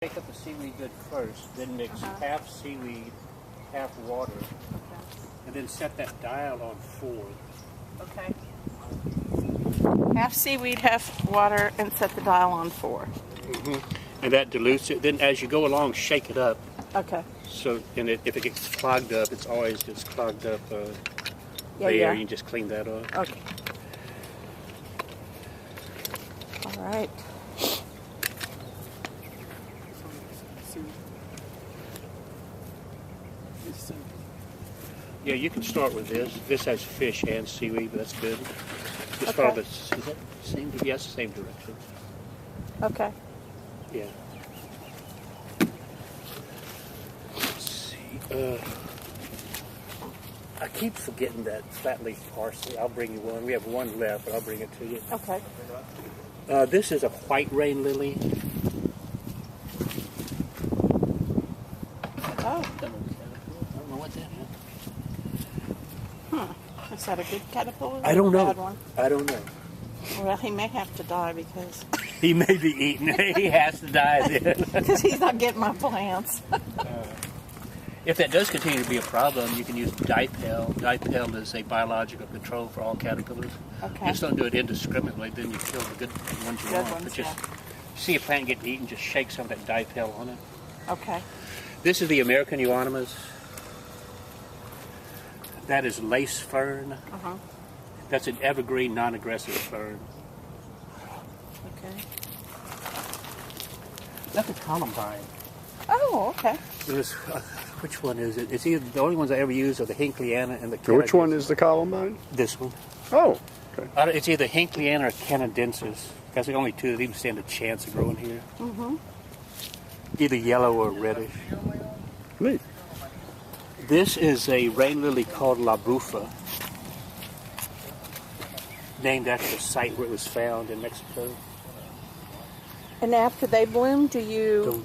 Take up the seaweed good first, then mix half seaweed, half water, and then set that dial on 4. Okay. Half seaweed, half water, and set the dial on 4. And that dilutes it. Then as you go along, shake it up. Okay. So, if it gets clogged up, it's always just clogged up there. You can just clean that off. Okay. All right. Yeah, you can start with this. This has fish and seaweed, but that's good. Just follow the, is that the same? Yes, the same direction. Okay. Yeah. Let's see. I keep forgetting that flat leaf parsley. I'll bring you one. We have one left, but I'll bring it to you. Okay. This is a white rain lily. Oh. I don't know what that is. Is that a good caterpillar? I don't or a know. Bad one? I don't know. Well, he may have to die because He may be eaten. He has to die then. he's not getting my plants. If that does continue to be a problem, you can use Dipel. Dipel is a biological control for all caterpillars. Okay. Just don't do it indiscriminately, then you kill the good ones you Good want. ones, But just yeah. see a plant get eaten, just shake some of that Dipel on it. Okay. This is the American Euonymus. That is lace fern. That's an evergreen, non-aggressive fern. Okay. That's a columbine. Oh, okay. Which one is it? It's either the only ones I ever use are the Hinckleyana and the Canadensis. Which one is the columbine? This one. Oh, okay. It's either Hinckleyana or Canadensis. That's the only two that even stand a chance of growing here. Either yellow or reddish. Neat. This is a rain lily called La Bufa, named after the site where it was found in Mexico. And after they bloom, do you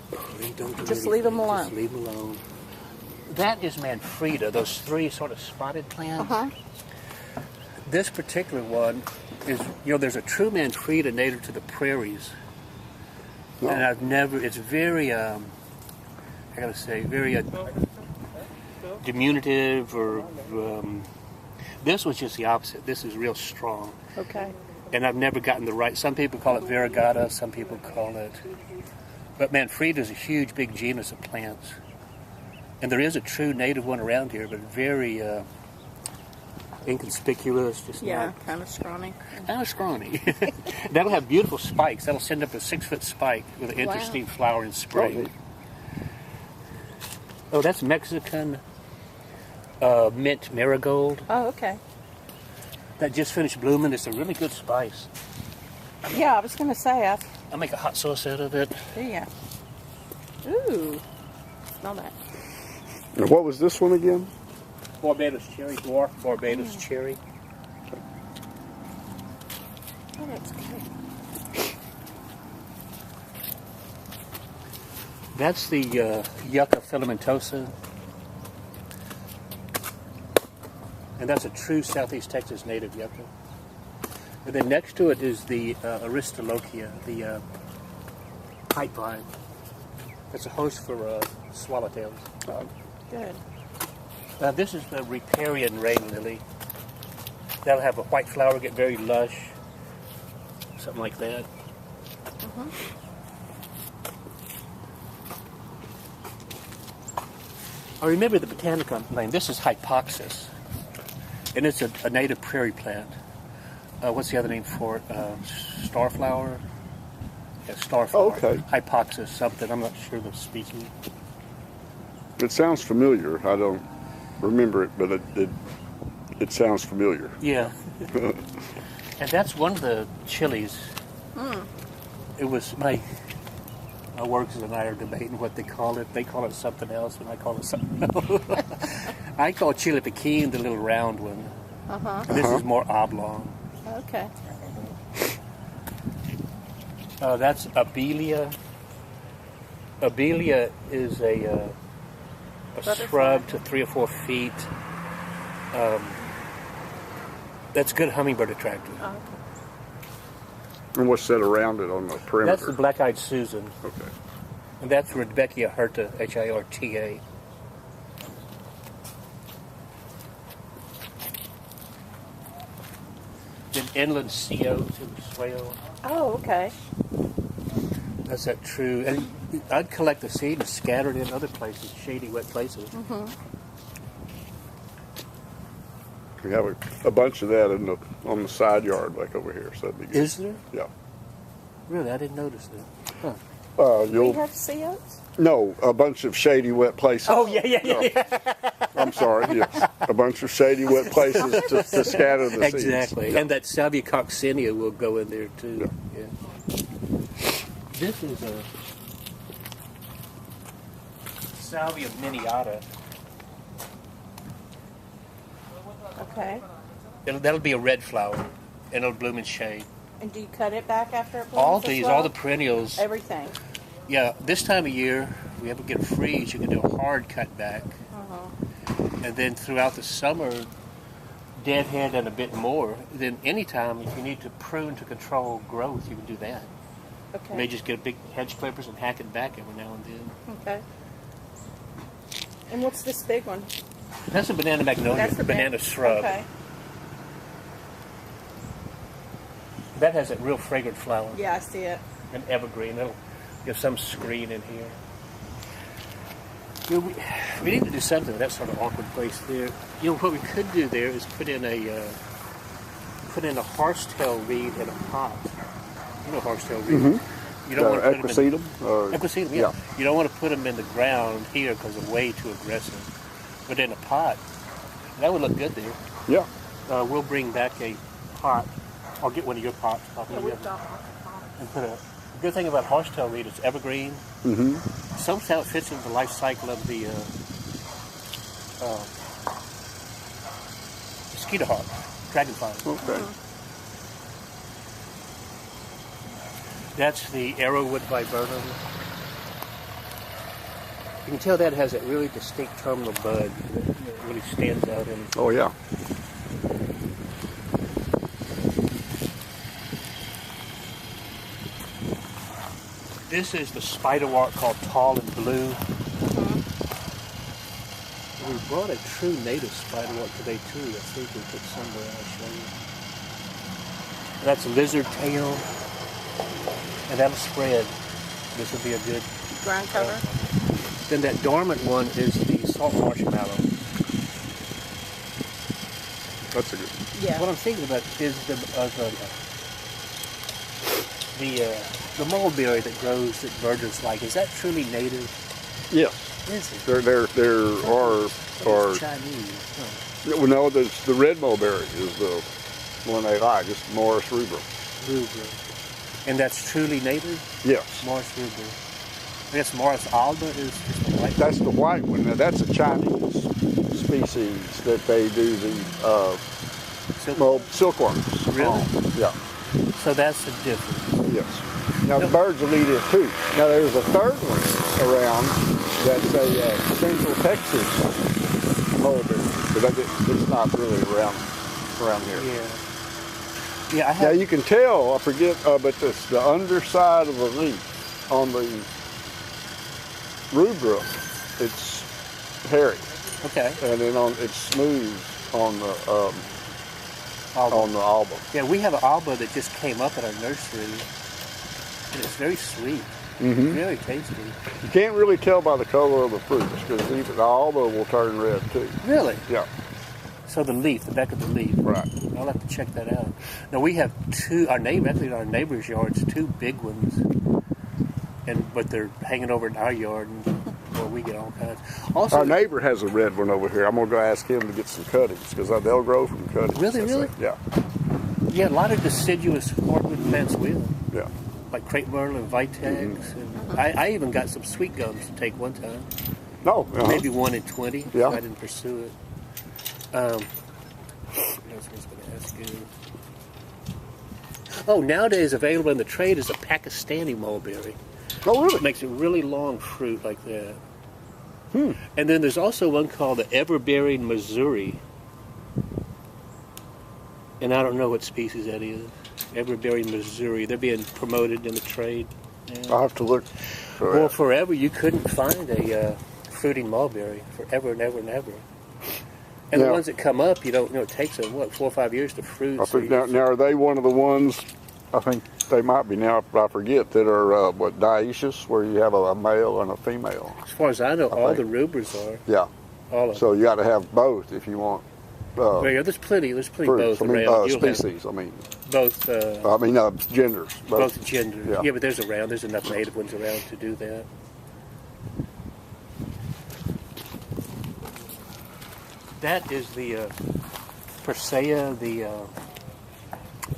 Don't do just anything. leave them alone? Just leave them alone. That is Manfreda, those three sort of spotted plants. This particular one is, there's a true Manfreda native to the prairies. No. And it's very, I gotta say, very diminutive or, this was just the opposite. This is real strong. Okay. And I've never gotten the right, some people call it variegata, some people call it, but Manfreda is a huge, big genus of plants. And there is a true native one around here, but very inconspicuous, just kind of scrawny. kind of scrawny. That'll have beautiful spikes. That'll send up a 6-foot spike with an interesting flower in spring. Oh, that's Mexican mint marigold. Oh, okay. That just finished blooming. It's a really good spice. Yeah, I was going to say, I'll make a hot sauce out of it. yeah. Ooh. Smell that. And what was this one again? Barbados cherry, dwarf Barbados cherry. Oh, that's good. That's the Yucca filamentosa. And that's a true Southeast Texas native yucca. And then next to it is the Aristolochia, the pipe vine. That's a host for swallowtails. Good. This is the riparian rain lily. That'll have a white flower, get very lush, something like that. I remember the botanical name. This is Hypoxis, and it's a native prairie plant. What's the other name for it? Starflower? Yeah, starflower. Oh, okay. Hypoxis something. I'm not sure the species. It sounds familiar. I don't remember it, but it sounds familiar. Yeah. And that's one of the chilies. It was my workers and I are debating what they call it. They call it something else, and I call it something else. I call chili piquin the little round one. And this is more oblong. Okay. That's Abelia. Abelia is a shrub to 3 or 4 feet. That's good hummingbird attractor. And what's set around it on the perimeter? That's the black-eyed Susan. Okay. And that's Rudbeckia hirta, Hirta. Then inland sea oats and swale. Oh, okay. That's that true. And I'd collect the seed and scatter it in other places, shady, wet places. We have a bunch of that on the side yard, like over here. So that'd be good. Is there? Yeah. Really, I didn't notice that. Huh. We You'll have sea oats? no a bunch of shady, wet places. Oh, yeah. I'm sorry. Yes, a bunch of shady, wet places to scatter the seeds. Exactly. Yeah. And that Salvia coccinea will go in there, too. Yeah. This is a Salvia miniata. Okay. That'll be a red flower, and it'll bloom in shade. And do you cut it back after it blooms All as these, well? all the perennials. Everything. Yeah, this time of year, we have to get a freeze. You can do a hard cut back. And then throughout the summer, deadhead and a bit more. Then anytime, if you need to prune to control growth, you can do that. Okay. You may just get big hedge clippers and hack it back every now and then. Okay. And what's this big one? That's a banana magnolia, That's the banana shrub. Okay. That has that real fragrant flower. Yeah, I see it. An evergreen. It'll give some screen in here. You know, we need to do something with that sort of awkward place there. You know, what we could do there is put in a horsetail reed in a pot. You know horsetail reed. You don't want to put them in, Equisetum, yeah. You don't want to put them in the ground here because they're way too aggressive. But in a pot, that would look good there. Yeah. We'll bring back a pot. I'll get one of your pots. And put a good thing about horsetail reed, it's evergreen. Somehow it fits into the life cycle of the mosquito hawk, dragonfly. Okay. That's the arrowwood viburnum. You can tell that has that really distinct terminal bud that really stands out in it. Oh yeah. This is the spiderwort called Tall and Blue. We brought a true native spiderwort today too. I think we put somewhere. I'll show you. That's lizard tail, and that'll spread. This will be a good Ground cover. Then that dormant one is the salt marshmallow. That's a good. Yeah. What I'm thinking about is the mulberry that grows that virgins like. Is that truly native? Yes. Is it? There are It's Chinese. well, no, the red mulberry is the one they like. It's Morris rubra. Rubra. And that's truly native? Yes. Morris rubra. I guess Morris alba is just the white. That's the white one. Now that's a Chinese species that they do the silkworms. Really? on. Yeah. So that's the difference. Yes. Now the birds will eat it too. Now there's a third one around that's a Central Texas mulberry, but it's not really around here. Yeah. Yeah, I Now have. you can tell, I forget, but it's the underside of the leaf on the rubra, it's hairy, Okay. and then it's smooth on the Alba. on the alba. Yeah, we have an alba that just came up at our nursery, and it's very sweet. Mm-hmm. Very tasty. You can't really tell by the color of the fruits because even the alba will turn red too. Really? Yeah, So the leaf, the back of the leaf. right. I'll have to check that out. Now we have two. Actually, in our neighbor's yards, two big ones, but they're hanging over in our yard, and where we get all kinds. Also, Our neighbor has a red one over here. I'm gonna go ask him to get some cuttings because they'll grow from cuttings. Really, I really? think. Yeah, yeah, a lot of deciduous hardwood plants will, yeah. like crepe myrtle and vitex. And I even got some sweet gums to take one time. No, Maybe 1 in 20. Yeah. So I didn't pursue it. What else was I going to ask you? Oh, nowadays available in the trade is a Pakistani mulberry. Oh, really? It makes a really long fruit like that. And then there's also one called the Everbearing Missouri. And I don't know what species that is. Everbearing Missouri. They're being promoted in the trade. I'll have to look for Well, that. forever you couldn't find a fruiting mulberry forever and ever and ever. And the Now- ones that come up, you don't know. It takes them 4 or 5 years to fruit. I so think you- now are they one of the ones? I think they might be now. I forget that are what dioecious, where you have a male and a female. as far as I know, all think. the rubers are. Yeah. All of So you got to have both if you want them. Yeah, there's plenty. There's plenty fruits. both I mean, around. You'll have species. I mean, both. genders. Both genders. Yeah. Yeah, but there's around. There's enough native ones around to do that. That is the Persea, the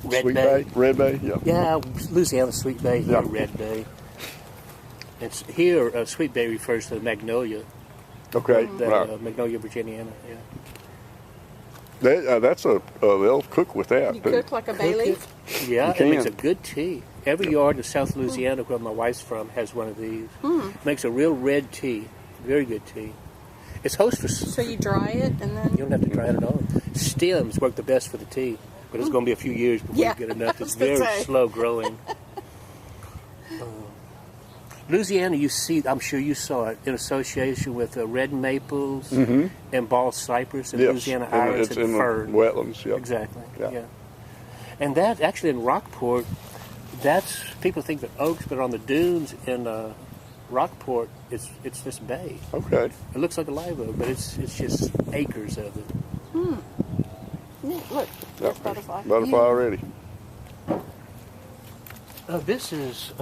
red Sweet bay. bay, red bay. Yeah. Yeah, Louisiana Sweet Bay, here Yeah. Red Bay. It's here. Sweet Bay refers to the magnolia, Okay. the Right. Magnolia virginiana. Yeah. That's they'll cook with that. You too. cook like a bay leaf? Yeah, You it makes a can. good tea. Every yard in South Louisiana, where my wife's from, has one of these. Makes a real red tea. Very good tea. It's host for. So you dry it and then. You don't have to dry it at all. Stems work the best for the tea, but it's going to be a few years before Yeah, you get enough. I was It's gonna very say. slow growing. Louisiana, you see, I'm sure you saw it in association with red maples and bald cypress and Yes. Louisiana And iris it's and in the fern. wetlands. Yeah. Exactly. Yeah. Yeah. And that actually in Rockport, that's people think that oaks, but on the dunes in Rockport, it's this bay. Okay. It looks like a live oak, but it's just acres of it. Yeah, look, there's butterfly. Butterfly already. This is.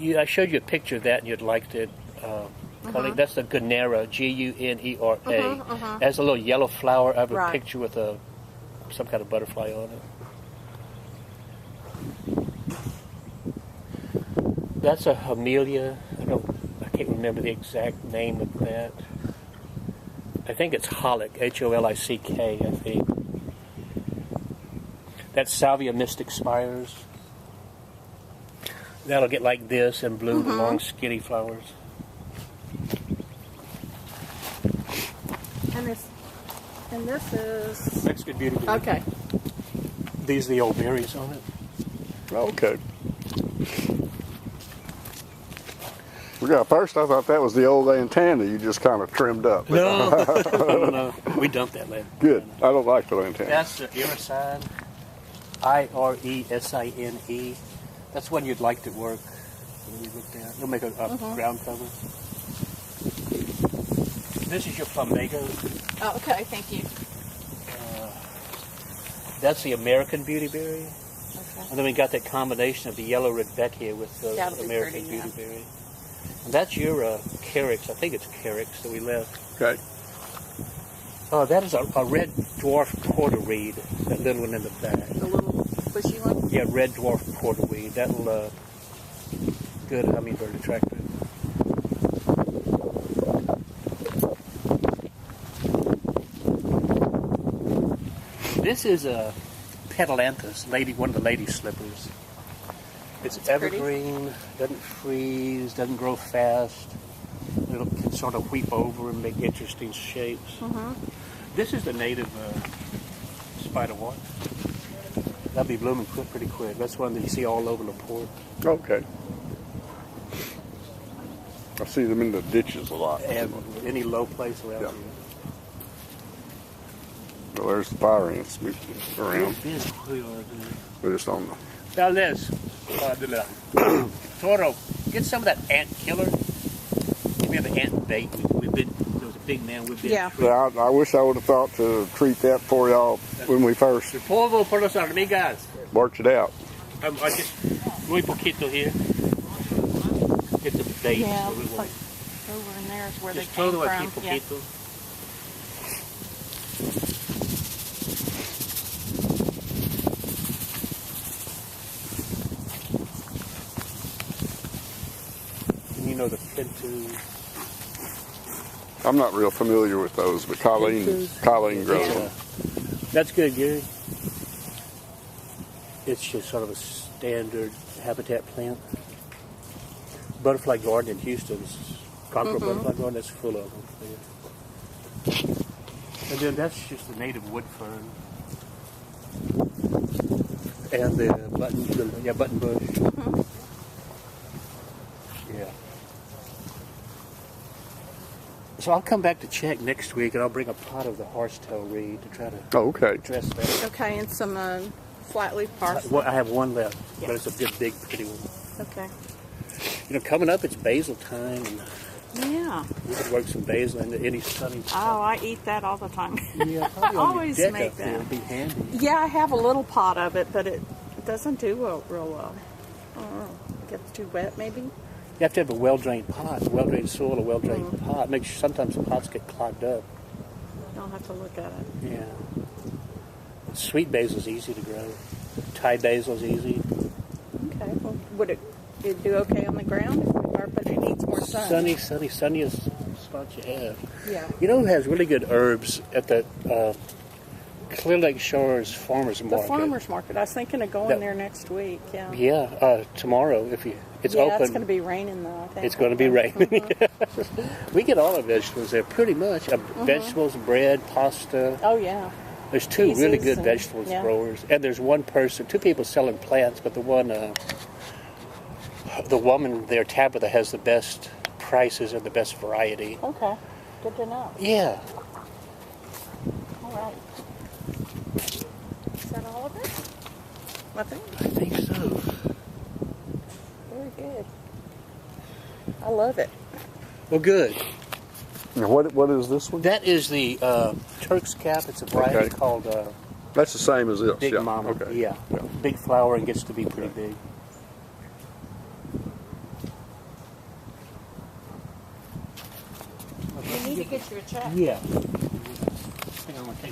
I showed you a picture of that, and you'd liked it. Colleen. That's the Gunera, Gunera. It has a little yellow flower. I have a Right. picture with some kind of butterfly on it. That's a Hamelia. I can't remember the exact name of that. I think it's Holick, Holick, I think. That's Salvia mystic spires. That'll get like this and bloom the long skinny flowers. And this is. Mexican beauty. Okay. These are the old berries on it. Okay. Yeah, first I thought that was the old antenna you just kind of trimmed up. No, no, we dumped that land. Good. I don't like the antenna. That's the Irisine, Iresine. That's one you'd like to work when you look down. You'll make a ground cover. This is your Plumago. Oh, okay, thank you. That's the American beautyberry. Okay. And then we got that combination of the yellow Rudbeckia with the That'll be American pretty, yeah. beautyberry. And that's your Carex. I think it's Carex that we left. Okay. That is a red dwarf porterweed, that little one in the back. The little bushy one? Yeah, red dwarf porterweed. That'll good hummingbird attractor. This is a Petalanthus, one of the lady slippers. It's pretty. evergreen, doesn't freeze, doesn't grow fast. It can sort of weep over and make interesting shapes. This is the native spider wasp. That'll be blooming pretty quick. That's one that you see all over LaPorte. Okay. I see them in the ditches a lot. And any low place around Yeah. here. Well, there's the fire ants around. They're just on the. Now this, Toro, get some of that ant killer. We have an ant bait. There was a big man. We've been. Yeah. Yeah, I wish I would have thought to treat that for y'all when we first Polvo por los hormigas. worked it out. I just muy poquito here. It's a bait. Yeah, so we like want- over in there is where just they came todo aquí from. Yeah. poquito. And you know the Pintu. I'm not real familiar with those, but Colleen grows Yeah. them. That's good, Gary. It's just sort of a standard habitat plant. Butterfly garden in Houston's Concord Butterfly Garden, that's full of them. And then that's just the native wood fern. and the button bush. Yeah. So I'll come back to check next week, and I'll bring a pot of the horsetail reed to try to Oh, okay. address that. Okay, and some flat leaf parsley. Well, I have one left, Yeah. but it's a good, big, pretty one. Okay. You know, coming up, it's basil time, and Yeah. we could work some basil into any sunny Oh, I eat that all the time. Yeah, probably I on always your deck make up there that. would be handy. Yeah, I have a little pot of it, but it doesn't do real well. I don't know. It gets too wet, maybe? You have to have a well-drained pot, well-drained soil, a well-drained pot. Make sure sometimes the pots get clogged up. I'll have to look at it. Yeah. Sweet basil's easy to grow. Thai basil's easy. Okay. Well, would it do okay on the ground? But it needs more sun. Sunniest spot you have. Yeah. You know who has really good herbs at the Clear Lake Shores Farmers The Market? farmer's market. I was thinking of going That- there next week. Yeah. Yeah, tomorrow if you. It's yeah, open. it's going to be raining though. I think. It's going to be raining. We get all our vegetables there, pretty much. Vegetables, bread, pasta. Oh yeah. There's two really Cheeses good and- vegetables yeah. growers, and there's one person, two people selling plants, but the woman there, Tabitha, has the best prices and the best variety. Okay. Good to know. Yeah. All right. Is that all of it? Nothing? I think so. Very good. I love it. Well, good. Now, what is this one? That is the Turk's Cap. It's a variety Okay. called That's the same as this. Big yeah. Mama. Okay. Yeah. Big flower and gets to be pretty big. You need to get you a check. Yeah. I think I'm gonna take